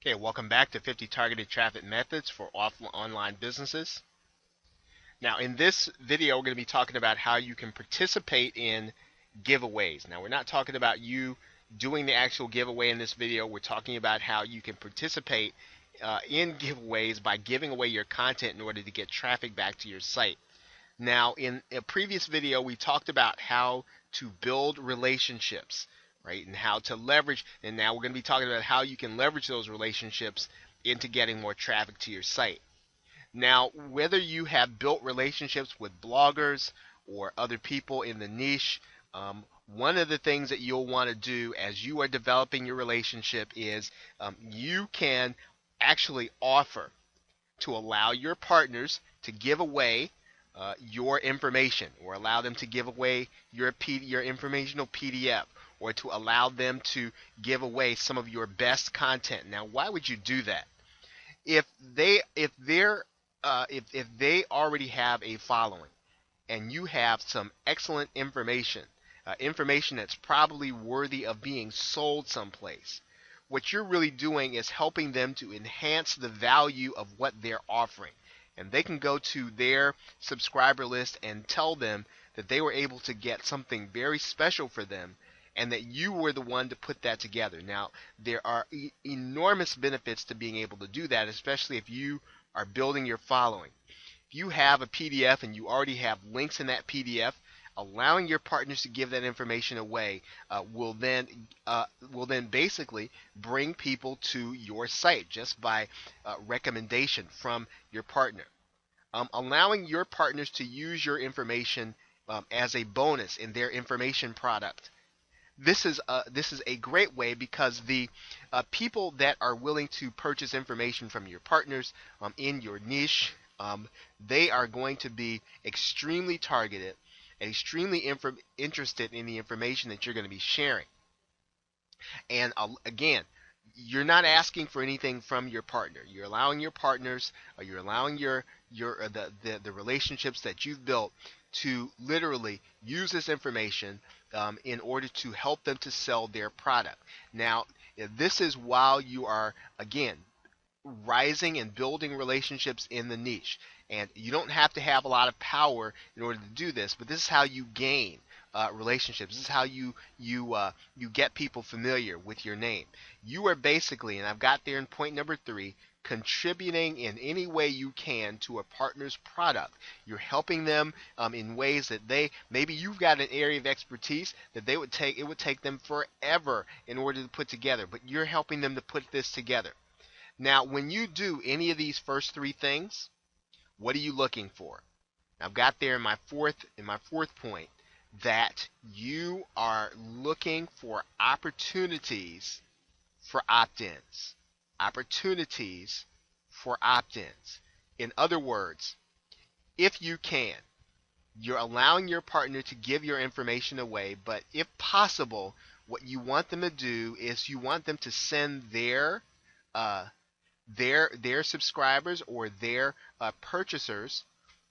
Okay, welcome back to 50 Targeted Traffic Methods for Online Businesses. Now, in this video, we're going to be talking about how you can participate in giveaways. Now, we're not talking about you doing the actual giveaway in this video. We're talking about how you can participate in giveaways by giving away your content in order to get traffic back to your site. Now, in a previous video, we talked about how to build relationships, right? And how to leverage, and now we're going to be talking about how you can leverage those relationships into getting more traffic to your site. Now, whether you have built relationships with bloggers or other people in the niche, one of the things that you'll want to do as you are developing your relationship is you can actually offer to allow your partners to give away your information, or allow them to give away your informational PDF, or to allow them to give away some of your best content. Now, why would you do that? If they already have a following and you have some excellent information that's probably worthy of being sold someplace, what you're really doing is helping them to enhance the value of what they're offering. And they can go to their subscriber list and tell them that they were able to get something very special for them, and that you were the one to put that together. Now, there are enormous benefits to being able to do that, especially if you are building your following. If you have a PDF and you already have links in that PDF, allowing your partners to give that information away will then basically bring people to your site just by recommendation from your partner. Allowing your partners to use your information as a bonus in their information product. This is a great way, because the people that are willing to purchase information from your partners in your niche, they are going to be extremely targeted and extremely interested in the information that you're going to be sharing. And again, you're not asking for anything from your partner. You're allowing your partners, or you're allowing the relationships that you've built to literally use this information in order to help them to sell their product. Now, this is while you are, again, rising and building relationships in the niche. And you don't have to have a lot of power in order to do this, but this is how you gain relationships. This is how you get people familiar with your name. You are basically, and I've got there in point number 3, contributing in any way you can to a partner's product. You're helping them in ways that maybe you've got an area of expertise that it would take them forever in order to put together, but you're helping them to put this together. Now, when you do any of these first 3 things, what are you looking for? I've got there in my fourth point that you are looking for opportunities for opt-ins. Opportunities for opt-ins. In other words, if you can, you're allowing your partner to give your information away, but if possible, what you want them to do is you want them to send their subscribers or their purchasers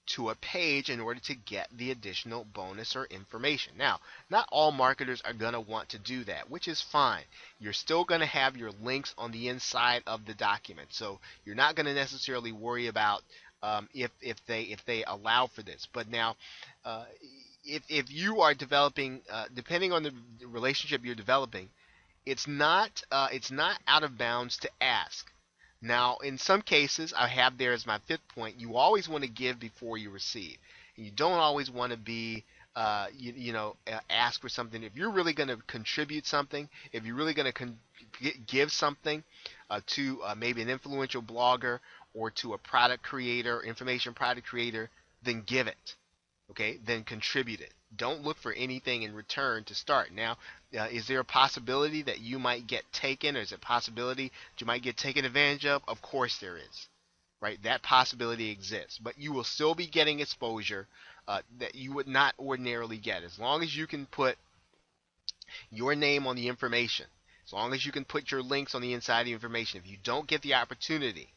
to a page in order to get the additional bonus or information. Now, not all marketers are going to want to do that, which is fine. You're still going to have your links on the inside of the document, so you're not going to necessarily worry about if they allow for this. But now, if you are developing, depending on the relationship you're developing, it's not out of bounds to ask. Now, in some cases, I have there as my 5th point, you always want to give before you receive. And you don't always want to be, ask for something. If you're really going to contribute something, if you're really going to give something to maybe an influential blogger or to a product creator, information product creator, then give it. Okay, then contribute it. Don't look for anything in return to start. Now, is there a possibility that you might get taken, or is it a possibility that you might get taken advantage of? Of course there is, right? That possibility exists, but you will still be getting exposure that you would not ordinarily get, as long as you can put your name on the information, as long as you can put your links on the inside of the information. If you don't get the opportunity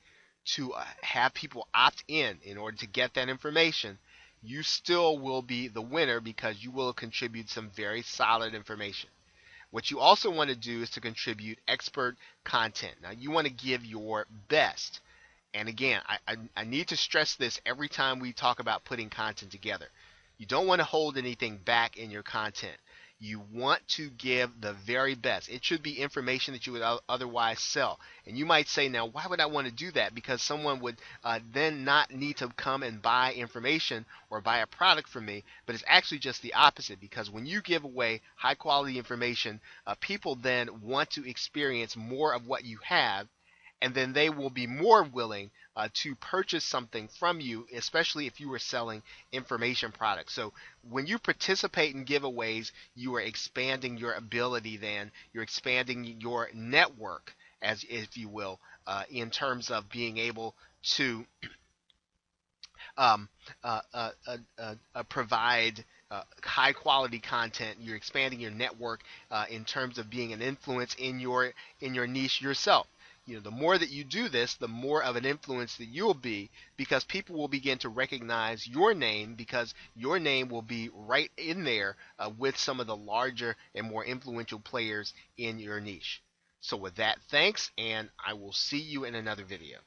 to have people opt in order to get that information, you still will be the winner, because you will contribute some very solid information. What you also want to do is to contribute expert content. Now, you want to give your best. And again, I need to stress this every time we talk about putting content together. You don't want to hold anything back in your content. You want to give the very best. It should be information that you would otherwise sell. And you might say, now, why would I want to do that? Because someone would then not need to come and buy information or buy a product from me. But it's actually just the opposite, because when you give away high quality information, people then want to experience more of what you have, and then they will be more willing to purchase something from you, especially if you were selling information products. So when you participate in giveaways, you are expanding your ability, then you're expanding your network, as if you will, in terms of being able to um, provide high quality content. You're expanding your network in terms of being an influence in your niche yourself. You know, the more that you do this, the more of an influence that you'll be, because people will begin to recognize your name, because your name will be right in there with some of the larger and more influential players in your niche. So with that, thanks, and I will see you in another video.